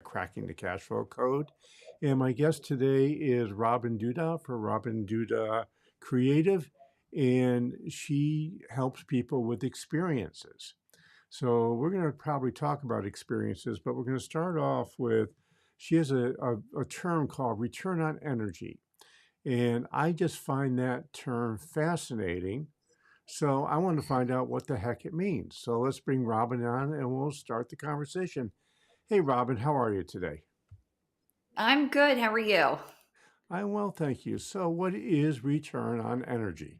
Cracking the Cash Flow Code. And my guest today is Robyn Dubna for Robyn Dubna Creative, and she helps people with experiences. So we're going to probably talk about experiences, but we're going to start off with she has a term called return on energy. And I just find that term fascinating. So I want to find out what the heck it means. So let's bring Robyn on and we'll start the conversation. Hey, Robyn, how are you today? I'm good. How are you? I'm well, thank you. So, what is return on energy?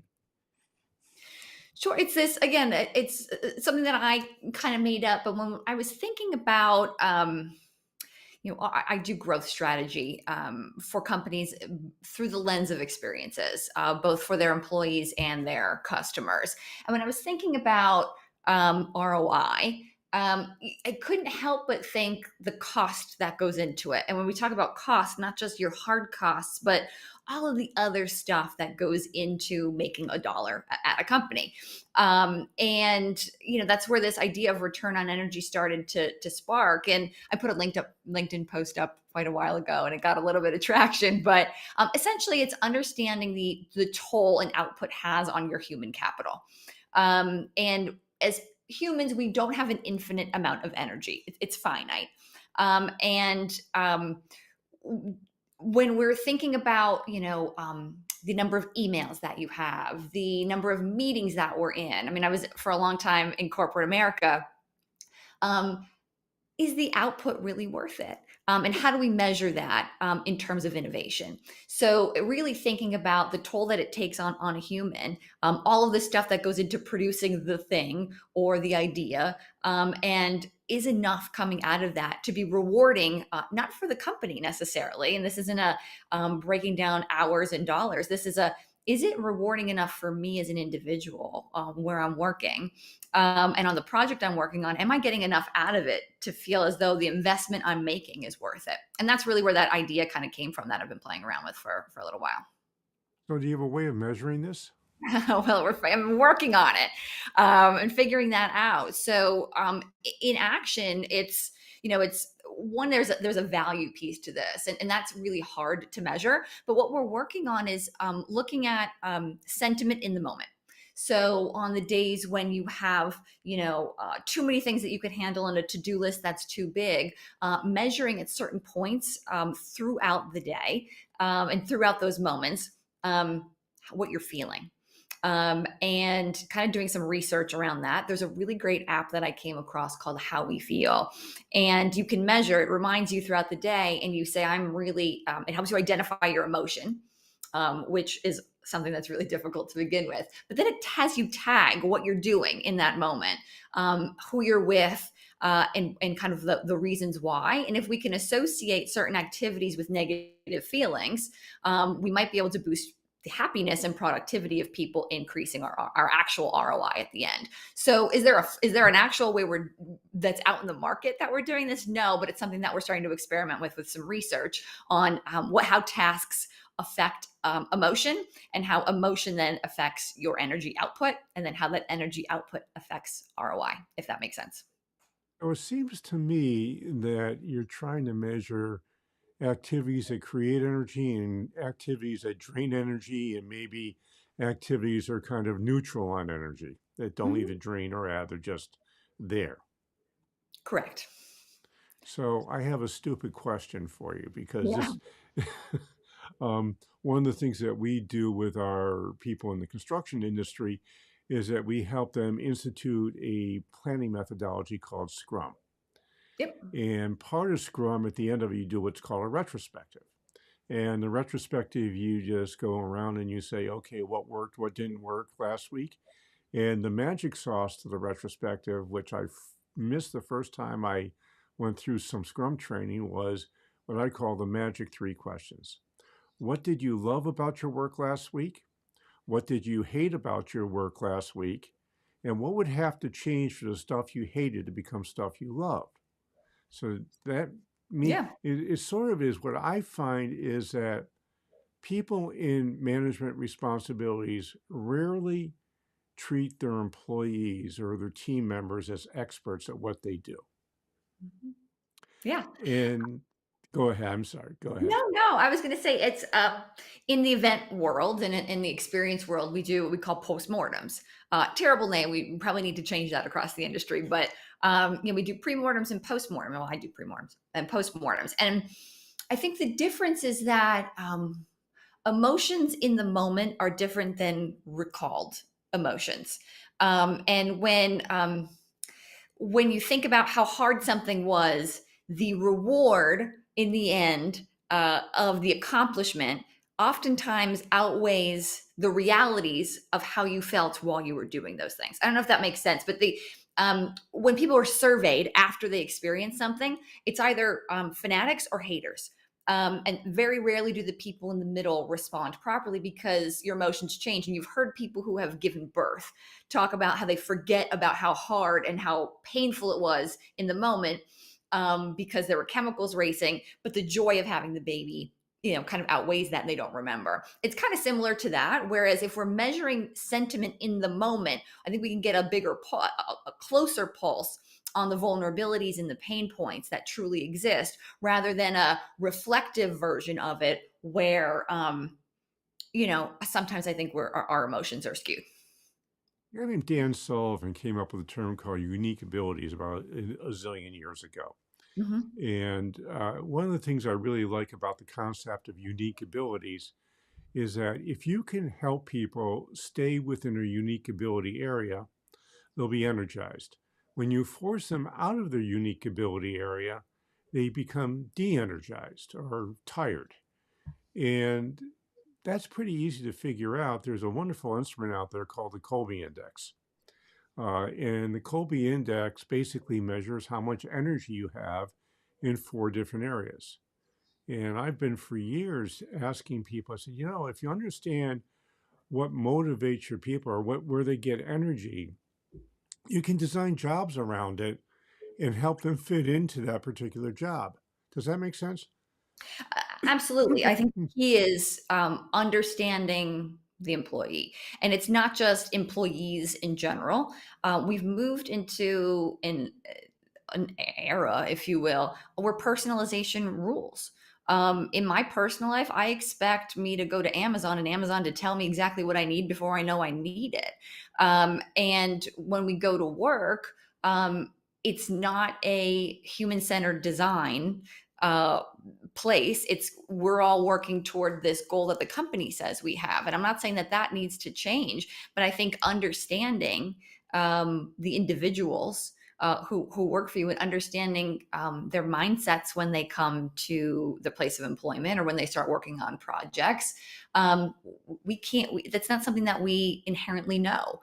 Sure. It's this again. It's something that I kind of made up. But when I was thinking about, I do growth strategy for companies through the lens of experiences, both for their employees and their customers. And when I was thinking about ROI, I couldn't help but think the cost that goes into it. And when we talk about cost, not just your hard costs, but all of the other stuff that goes into making a dollar at a company. And that's where this idea of return on energy started to spark. And I put a LinkedIn post up quite a while ago, and it got a little bit of traction. But essentially, it's understanding the toll an output has on your human capital. And as humans, we don't have an infinite amount of energy; it's finite. And when we're thinking about, the number of emails that you have, the number of meetings that we're in. I mean, I was for a long time in corporate America. Um, is the output really worth it? And how do we measure that in terms of innovation? So, really thinking about the toll that it takes on a human, all of the stuff that goes into producing the thing or the idea, and is enough coming out of that to be rewarding, not for the company necessarily. And this isn't a breaking down hours and dollars. This is it rewarding enough for me as an individual where I'm working? And on the project I'm working on, am I getting enough out of it to feel as though the investment I'm making is worth it? And that's really where that idea kind of came from that I've been playing around with for a little while. So, do you have a way of measuring this? Well, I'm working on it and figuring that out. So, in action, it's one. There's a value piece to this, and that's really hard to measure. But what we're working on is looking at sentiment in the moment. So, on the days when you have, too many things that you could handle on a to-do list that's too big, measuring at certain points throughout the day and throughout those moments, what you're feeling, and kind of doing some research around that. There's a really great app that I came across called How We Feel. And you can measure, it reminds you throughout the day, and you say, it helps you identify your emotion, which is something that's really difficult to begin with. But then it has you tag what you're doing in that moment, who you're with. And kind of the reasons why. And if we can associate certain activities with negative feelings, we might be able to boost the happiness and productivity of people, increasing our actual ROI at the end. So is there an actual way that's out in the market that we're doing this? No, but it's something that we're starting to experiment with some research on how tasks affect emotion, and how emotion then affects your energy output, and then how that energy output affects ROI, if that makes sense. So, it seems to me that you're trying to measure activities that create energy and activities that drain energy, and maybe activities are kind of neutral on energy that don't Mhm. even drain or add, they're just there. Correct. So I have a stupid question for you because Yeah. this, one of the things that we do with our people in the construction industry is that we help them institute a planning methodology called Scrum. Yep. And part of Scrum, at the end of it, you do what's called a retrospective. And the retrospective, you just go around and you say, okay, what worked, what didn't work last week. And the magic sauce to the retrospective, which missed the first time I went through some Scrum training, was what I call the magic three questions. What did you love about your work last week? What did you hate about your work last week? And what would have to change for the stuff you hated to become stuff you loved? So that Yeah. it sort of is what I find is that people in management responsibilities rarely treat their employees or their team members as experts at what they do. Mhm. Yeah. And go ahead. I'm sorry. Go ahead. No, I was gonna say it's, in the event world and in the experience world, we do what we call postmortems. Terrible name, we probably need to change that across the industry, but, we do premortems and postmortem. Well, I do premortems and postmortems, and I think the difference is that, emotions in the moment are different than recalled emotions. And when you think about how hard something was, the reward in the end of the accomplishment oftentimes outweighs the realities of how you felt while you were doing those things. I don't know if that makes sense, but when people are surveyed after they experience something, it's either fanatics or haters. And very rarely do the people in the middle respond properly because your emotions change. And you've heard people who have given birth talk about how they forget about how hard and how painful it was in the moment, because there were chemicals racing, but the joy of having the baby, kind of outweighs that and they don't remember. It's kind of similar to that. Whereas if we're measuring sentiment in the moment, I think we can get a closer pulse on the vulnerabilities and the pain points that truly exist rather than a reflective version of it where, sometimes I think our emotions are skewed. A guy named Dan Sullivan came up with a term called unique abilities about a zillion years ago. Hmm. And one of the things I really like about the concept of unique abilities is that if you can help people stay within a unique ability area, they'll be energized. When you force them out of their unique ability area, they become de energized or tired. And that's pretty easy to figure out. There's a wonderful instrument out there called the Colby Index. And the Colby Index basically measures how much energy you have in four different areas. And I've been for years asking people, I said, if you understand what motivates your people or where they get energy, you can design jobs around it and help them fit into that particular job. Does that make sense? Absolutely. I think the key is understanding the employee. And it's not just employees in general. We've moved into an era, if you will, where personalization rules. In my personal life, I expect me to go to Amazon and Amazon to tell me exactly what I need before I know I need it. And when we go to work, it's not a human centered design uh, place. It's we're all working toward this goal that the company says we have. And I'm not saying that that needs to change, but I think understanding the individuals who work for you and understanding their mindsets when they come to the place of employment or when they start working on projects. We can't, that's not something that we inherently know.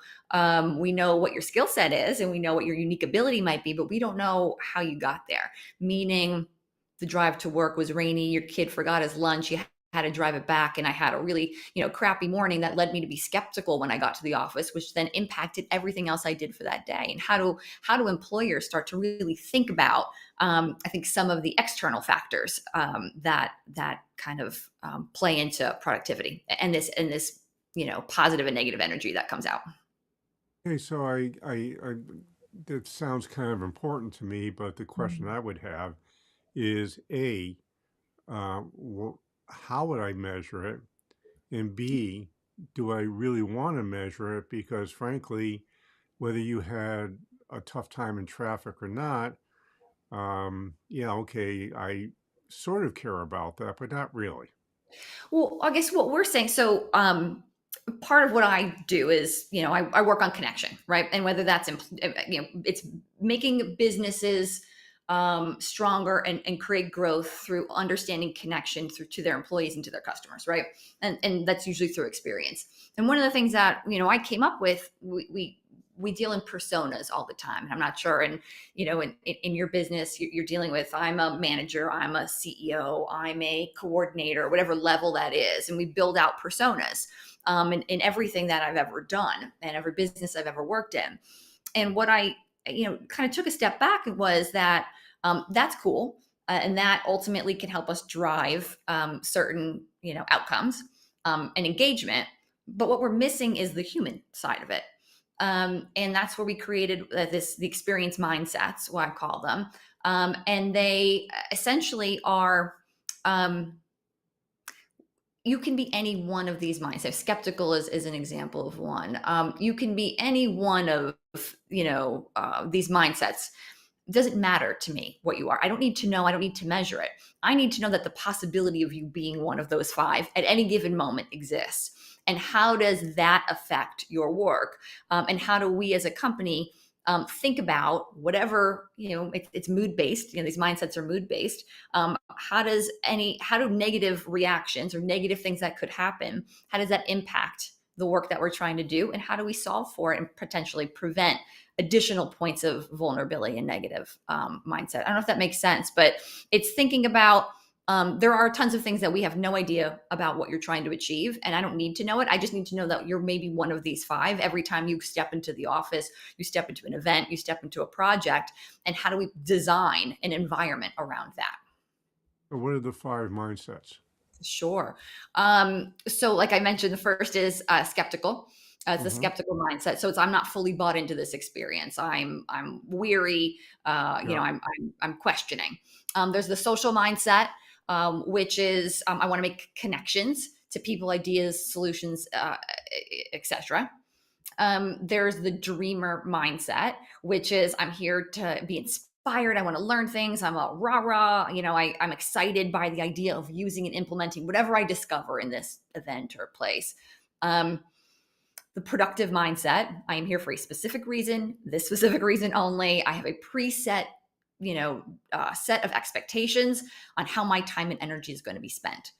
We know what your skill set is and we know what your unique ability might be, but we don't know how you got there. Meaning, the drive to work was rainy, your kid forgot his lunch, you had to drive it back, and I had a really, crappy morning that led me to be skeptical when I got to the office, which then impacted everything else I did for that day. And how do employers start to really think about, I think, some of the external factors that kind of play into productivity and this positive and negative energy that comes out. Okay, so that sounds kind of important to me, but the question I would have is A, how would I measure it? And B, do I really want to measure it? Because frankly, whether you had a tough time in traffic or not, yeah, okay, I sort of care about that, but not really. Well, I guess what we're saying, so part of what I do is, I work on connection, right? And whether that's, it's making businesses stronger and create growth through understanding connection through to their employees and to their customers, right? And that's usually through experience. And one of the things that, I came up with, we deal in personas all the time. And I'm not sure. And, in your business, you're dealing with, I'm a manager, I'm a CEO, I'm a coordinator, whatever level that is. And we build out personas in everything that I've ever done and every business I've ever worked in. And what I, kind of took a step back was that that's cool. And that ultimately can help us drive certain, outcomes and engagement. But what we're missing is the human side of it. And that's where we created the experience mindsets, what I call them, And they essentially are, um, you can be any one of these mindsets. Skeptical is an example of one. You can be any one of, these mindsets. It doesn't matter to me what you are. I don't need to know. I don't need to measure it. I need to know that the possibility of you being one of those five at any given moment exists. And how does that affect your work? And how do we as a company think about whatever, it's mood based, these mindsets are mood based. How do negative reactions or negative things that could happen, how does that impact the work that we're trying to do? And how do we solve for it and potentially prevent additional points of vulnerability and negative mindset? I don't know if that makes sense, but it's thinking about, there are tons of things that we have no idea about what you're trying to achieve. And I don't need to know it. I just need to know that you're maybe one of these five every time you step into the office, you step into an event, you step into a project. And how do we design an environment around that? So what are the five mindsets? Sure. So like I mentioned, the first is skeptical. It's the Hmm. skeptical mindset. So it's, I'm not fully bought into this experience. I'm weary. Yeah. I'm questioning. There's the social mindset, which is, I want to make connections to people, ideas, solutions, etc. There's the dreamer mindset, which is, I'm here to be inspired. I want to learn things. I'm a rah rah. I'm excited by the idea of using and implementing whatever I discover in this event or place. Um, the productive mindset, I am here for a specific reason, this specific reason only. I have a preset, set of expectations on how my time and energy is going to be spent.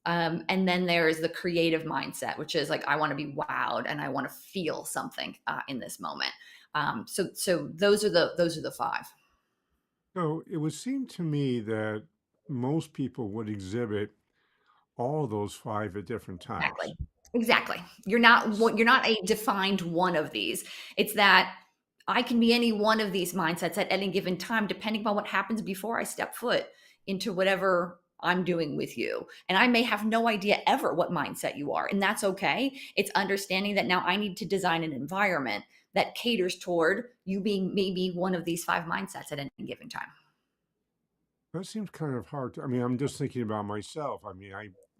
And then there's the creative mindset, which is like, I want to be wowed and I want to feel something in this moment. So those are the five. So it would seem to me that most people would exhibit all those five at different Exactly. times. Exactly. You're not a defined one of these. It's that I can be any one of these mindsets at any given time, depending on what happens before I step foot into whatever I'm doing with you. And I may have no idea ever what mindset you are, and that's okay. It's understanding that now I need to design an environment that caters toward you being maybe one of these five mindsets at any given time. That seems kind of hard to, I mean, I'm just thinking about myself. I mean,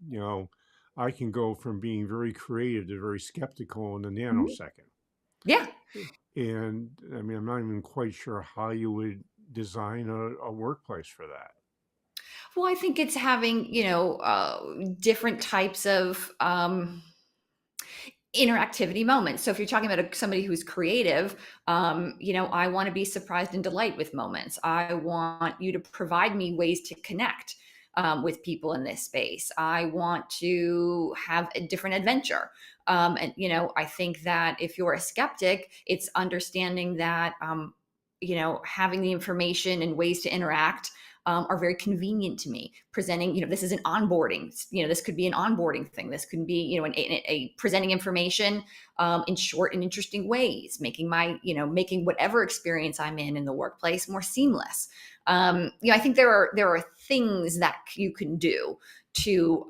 you know, I can go from being very creative to very skeptical in a Mhm. nanosecond. Yeah. And I mean, I'm not even quite sure how you would design a workplace for that. Well, I think it's having, different types of interactivity moments. So if you're talking about somebody who's creative, I want to be surprised and delight with moments. I want you to provide me ways to connect with people in this space. I want to have a different adventure. And I think that if you're a skeptic, it's understanding that having the information and ways to interact are very convenient to me. Presenting, this is an onboarding. This could be an onboarding thing. This could be, a presenting information in short and interesting ways, making whatever experience I'm in the workplace more seamless. I think there are things that you can do to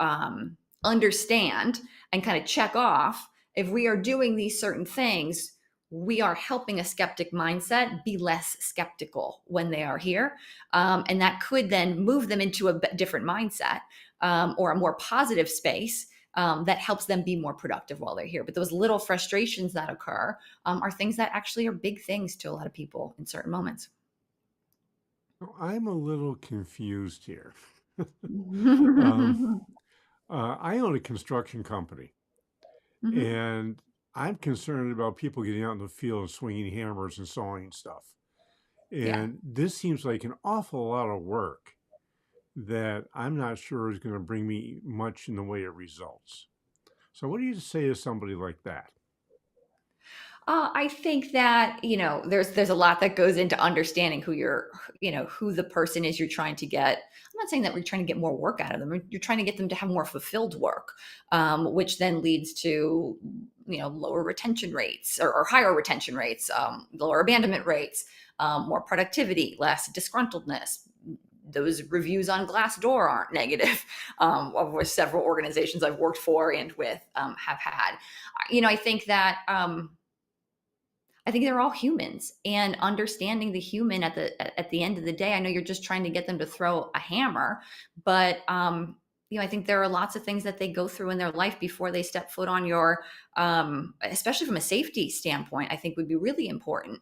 understand and kind of check off, if we are doing these certain things, we are helping a skeptic mindset be less skeptical when they are here. And that could then move them into a different mindset, or a more positive space that helps them be more productive while they're here. But those little frustrations that occur are things that actually are big things to a lot of people in certain moments. So I'm a little confused here. um, Mhm. I own a construction company, and I'm concerned about people getting out in the field and swinging hammers and sawing stuff. Yeah. And this seems like an awful lot of work that I'm not sure is going to bring me much in the way of results. So, what do you say to somebody like that? I think that there's a lot that goes into understanding who the person is you're trying to get. I'm not saying that we're trying to get more work out of them. You're trying to get them to have more fulfilled work, which then leads to lower retention rates, or higher retention rates, lower abandonment rates, more productivity, less disgruntledness. Those reviews on Glassdoor aren't negative, of which several organizations I've worked for and with have had. I think that. I think they're all humans, and understanding the human at the end of the day. I know you're just trying to get them to throw a hammer, but I think there are lots of things that they go through in their life before they step foot on your, especially from a safety standpoint. I think would be really important,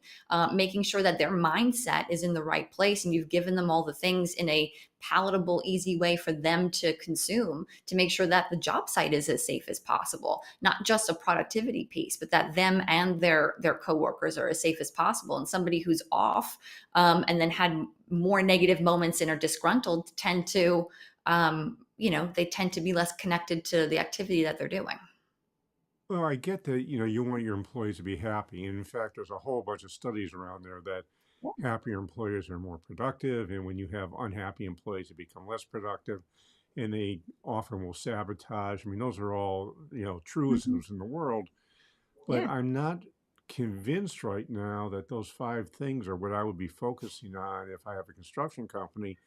making sure that their mindset is in the right place, and you've given them all the things in a palatable, easy way for them to consume, to make sure that the job site is as safe as possible, not just a productivity piece, but that them and their coworkers are as safe as possible. And somebody who's off, and then had more negative moments and are disgruntled tend to, they tend to be less connected to the activity that they're doing. Well, I get that, you want your employees to be happy. And in fact, there's a whole bunch of studies around there that happier employees are more productive. And when you have unhappy employees, they become less productive and they often will sabotage. I mean, those are all, Mhm. truisms in the world. But Yeah. I'm not convinced right now that those five things are what I would be focusing on if I have a construction company,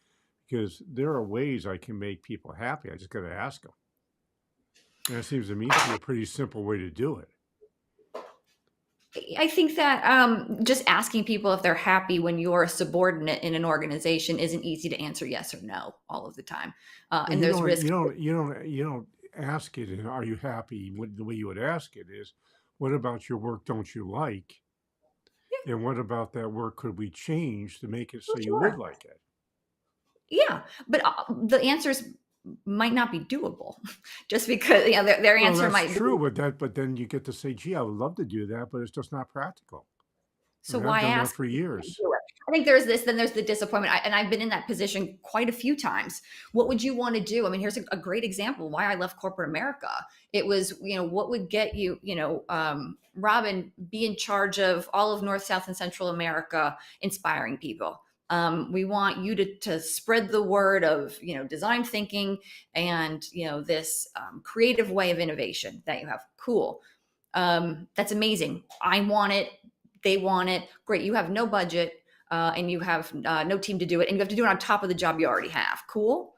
because there are ways I can make people happy. I just got to ask them. And that seems to me to be a pretty simple way to do it. I think that just asking people if they're happy when you're a subordinate in an organization isn't easy to answer yes or no all of the time, Well, and there's risk. you don't ask it, and are you happy? The way you would ask it is, what about your work don't you like? And what about that work could we change to make it Oh, so you would sure. like it? Yeah, but the answers might not be doable, just because their Well, answer that's might be. true, but then you get to say, gee, I would love to do that, but it's just not practical. I So mean, I've why done that ask for if you can't years. do it? I think there's this, then there's the disappointment. And I've been in that position quite a few times. What would you want to do? I mean, here's a great example why I left corporate America. It was, what would get you, Robyn, be in charge of all of North, South, and Central America, inspiring people. We want you to spread the word of, design thinking and, this creative way of innovation that you have. Cool. That's amazing. I want it. They want it. Great. You have no budget, and you have no team to do it, and you have to do it on top of the job you already have. Cool.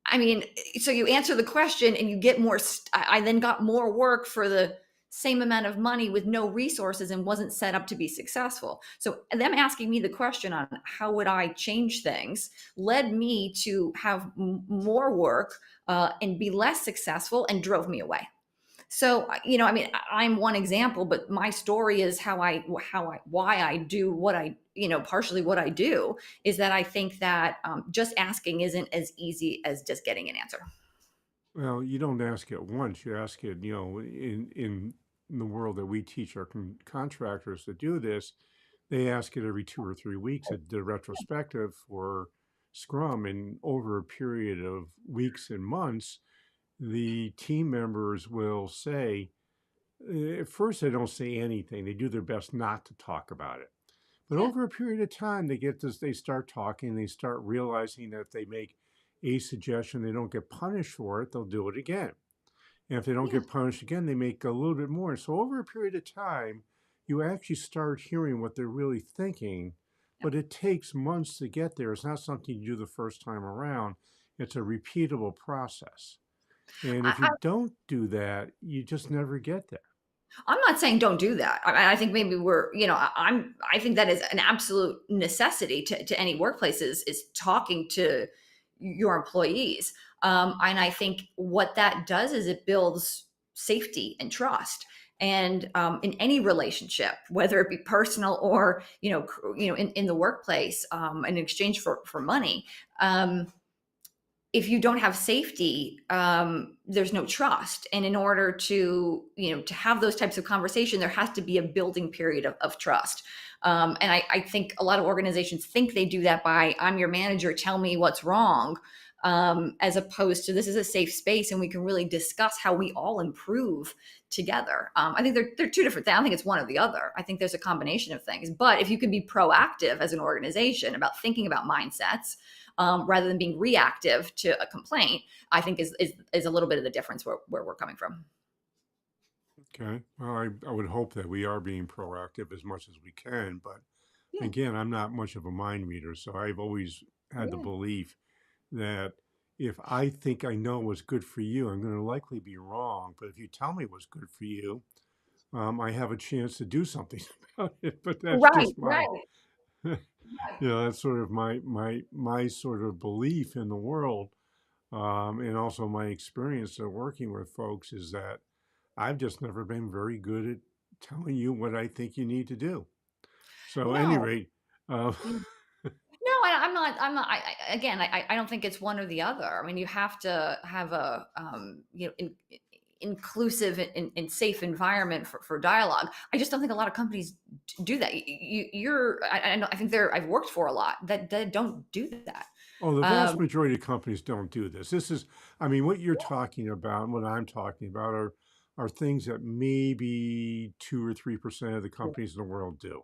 I mean, so you answer the question and you get more. I then got more work for the same amount of money with no resources and wasn't set up to be successful. So them asking me the question on how would I change things led me to have more work, and be less successful, and drove me away. So, I mean, I'm one example, but my story is why I do what I, partially what I do is that I think that just asking isn't as easy as just getting an answer. Well, you don't ask it once. You ask it, in the world that we teach our contractors to do this, they ask it every 2 or 3 weeks at the retrospective for Scrum. And over a period of weeks and months, the team members will say, at first, they don't say anything. They do their best not to talk about it. But Yeah, over a period of time, they get this, they start talking, they start realizing that if they make a suggestion, they don't get punished for it, they'll do it again. And if they don't yeah, get punished again, they make a little bit more. So over a period of time, you actually start hearing what they're really thinking, yeah. but it takes months to get there. It's not something you do the first time around. It's a repeatable process. And if you I, don't do that, you just never get there. I'm not saying don't do that. I think maybe we're, I think that is an absolute necessity to any workplaces is talking to your employees. And I think what that does is it builds safety and trust. And in any relationship, whether it be personal or in the workplace, in exchange for money, if you don't have safety, there's no trust. And in order to, to have those types of conversation, there has to be a building period of trust. And I think a lot of organizations think they do that by I'm your manager, tell me what's wrong, as opposed to this is a safe space and we can really discuss how we all improve together. I think they're two different things. I don't think it's one or the other. I think there's a combination of things. But if you can be proactive as an organization about thinking about mindsets, rather than being reactive to a complaint, I think is a little bit of the difference where we're coming from. Okay. Well, I would hope that we are being proactive as much as we can. But Yeah, again, I'm not much of a mind reader. So I've always had the yeah, belief that if I think I know what's good for you, I'm going to likely be wrong. But if you tell me what's good for you, I have a chance to do something about it. But that's Right, just my, right. that's sort of my sort of belief in the world, and also my experience of working with folks is that I've just never been very good at telling you what I think you need to do. So, at any No. rate, uh, No, I'm not. Again, I don't think it's one or the other. I mean, you have to have a inclusive and safe environment for dialogue. I just don't think a lot of companies do that. I think I've worked for a lot that don't do that. oh, the Um, vast majority of companies don't do this. This is, I mean, what you're talking about and what I'm talking about are things that maybe 2 or 3% of the companies in the world do.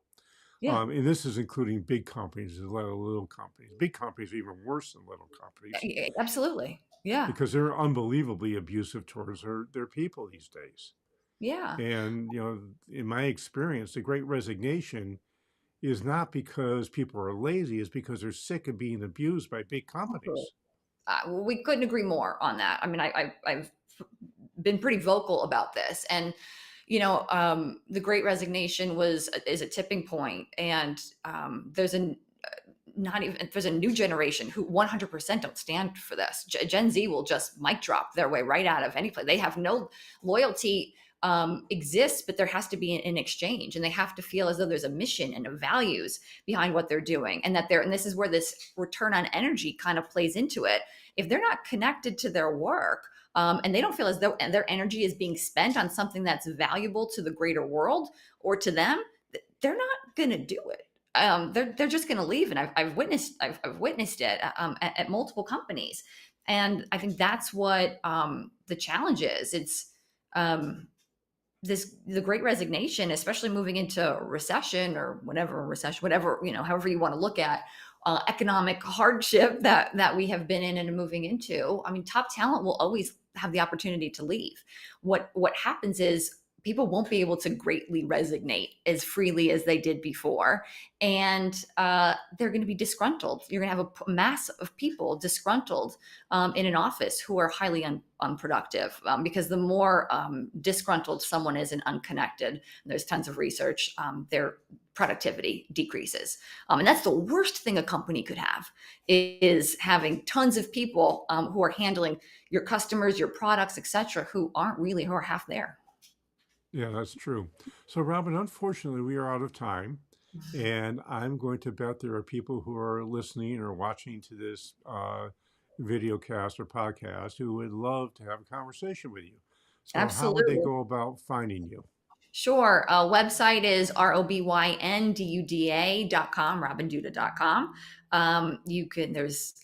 yeah, And this is including big companies as well as little companies. Big companies are even worse than little companies absolutely. Yeah, because they're unbelievably abusive towards their people these days. yeah. And, in my experience, the Great Resignation is not because people are lazy, it's because they're sick of being abused by big companies. We couldn't agree more on that. I mean, I've been pretty vocal about this, and the Great Resignation is a tipping point, and there's a not even there's a new generation who 100% don't stand for this. Gen Z will just mic drop their way right out of any place. They have no loyalty. Exists, but there has to be an exchange, and they have to feel as though there's a mission and a values behind what they're doing, and and this is where this return on energy kind of plays into it. If they're not connected to their work, and they don't feel as though their energy is being spent on something that's valuable to the greater world or to them, they're not going to do it. They're just going to leave, and I've witnessed it at multiple companies, and I think that's what the challenge is. It's um, the Great Resignation, especially moving into recession or whatever recession, whatever however you want to look at economic hardship that we have been in and moving into. I mean, top talent will always have the opportunity to leave. What happens is people won't be able to greatly resonate as freely as they did before, and they're going to be disgruntled. You're going to have a mass of people disgruntled in an office who are highly unproductive, because the more disgruntled someone is and unconnected, and there's tons of research, their productivity decreases. And that's the worst thing a company could have, is having tons of people who are handling your customers, your products, etc., who are half there. Yeah, that's true. So, Robin, unfortunately, we are out of time. And I'm going to bet there are people who are listening or watching to this video cast or podcast who would love to have a conversation with you. So, how would they Absolutely. go about finding you? Sure. Website is robynduda.com, robynduda.com. There's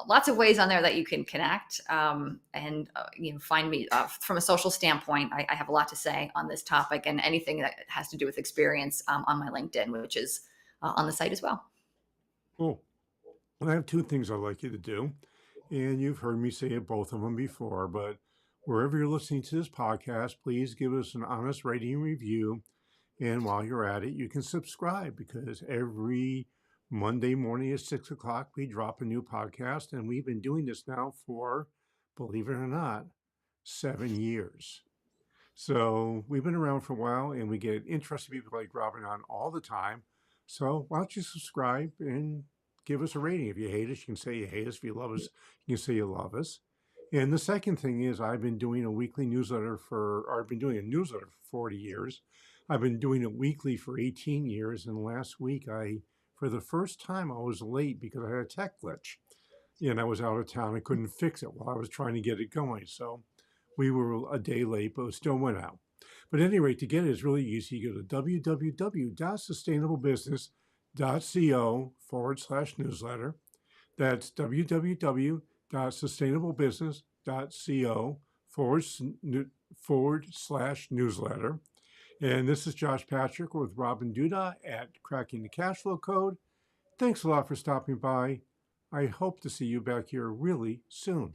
lots of ways on there that you can connect, and find me from a social standpoint. I have a lot to say on this topic, and anything that has to do with experience on my LinkedIn, which is on the site as well. Cool. Well, I have two things I'd like you to do. And you've heard me say it both of them before, but wherever you're listening to this podcast, please give us an honest rating and review. And while you're at it, you can subscribe because every Monday morning at 6 o'clock, we drop a new podcast. And we've been doing this now for, believe it or not, 7 years. So we've been around for a while and we get interesting people like Robin on all the time. So why don't you subscribe and give us a rating? If you hate us, you can say you hate us. If you love us, you can say you love us. And the second thing is I've been doing a weekly newsletter or I've been doing a newsletter for 40 years. I've been doing it weekly for 18 years. And last week for the first time, I was late because I had a tech glitch. And I was out of town. I couldn't fix it while I was trying to get it going. So we were a day late, but it still went out. But at any rate, to get it is really easy. You go to www.sustainablebusiness.co/newsletter. That's www.sustainablebusiness.co/newsletter. And this is Josh Patrick with Robyn Dubna at Cracking the Cashflow Code. Thanks a lot for stopping by. I hope to see you back here really soon.